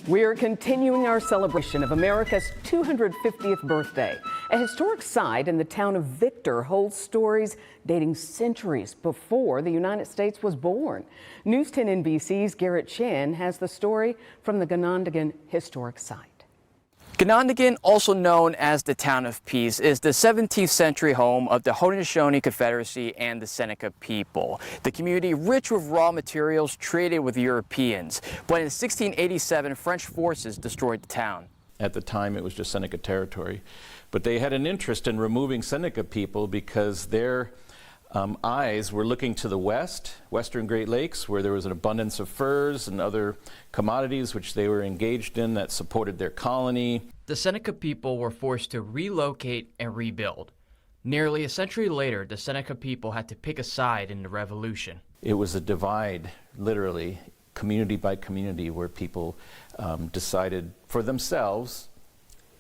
We're continuing our celebration of America's 250th birthday. A historic site in the town of Victor holds stories dating centuries before the United States was born. News 10 NBC's Garrett Chen has the story from the Ganondagan Historic Site. Ganondagan, also known as the Town of Peace, is the 17th century home of the Haudenosaunee Confederacy and the Seneca people. The community rich with raw materials traded with Europeans. But in 1687, French forces destroyed the town. At the time, it was just Seneca territory. But they had an interest in removing Seneca people because their eyes were looking to the western Great Lakes, where there was an abundance of furs and other commodities which they were engaged in that supported their colony. The Seneca people were forced to relocate and rebuild. Nearly a century later, the Seneca people had to pick a side in the revolution. It was a divide, literally, community by community, where people decided for themselves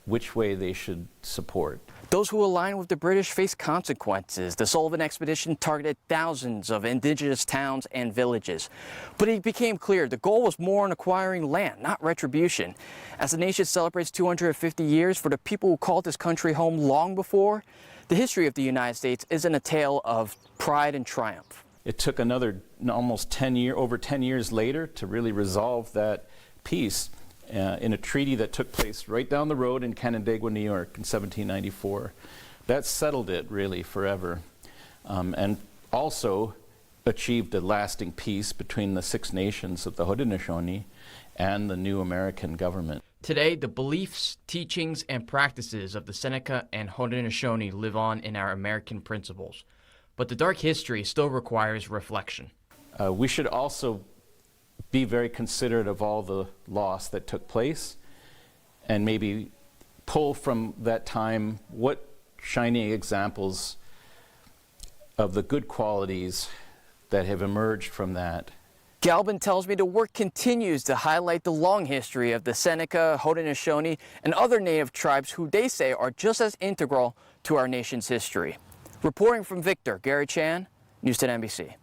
which way they should support. Those who aligned with the British faced consequences. The Sullivan expedition targeted thousands of indigenous towns and villages. But it became clear the goal was more on acquiring land, not retribution. As the nation celebrates 250 years for the people who called this country home long before, the history of the United States isn't a tale of pride and triumph. It took another almost over 10 years later to really resolve that peace. In a treaty that took place right down the road in Canandaigua, New York in 1794. That settled it really forever, and also achieved a lasting peace between the six nations of the Haudenosaunee and the new American government. Today, the beliefs, teachings, and practices of the Seneca and Haudenosaunee live on in our American principles. But the dark history still requires reflection. We should also be very considerate of all the loss that took place and maybe pull from that time what shining examples of the good qualities that have emerged from that. Galvin tells me the work continues to highlight the long history of the Seneca, Haudenosaunee, and other native tribes who they say are just as integral to our nation's history. Reporting from Victor, Garrett Chen, News 10 NBC.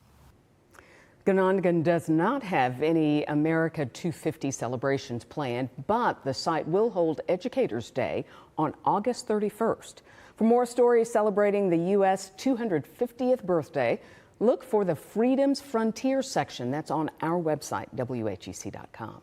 Ganondagan does not have any America 250 celebrations planned, but the site will hold Educators Day on August 31st. For more stories celebrating the U.S. 250th birthday, look for the Freedom's Frontier section that's on our website, WHEC.com.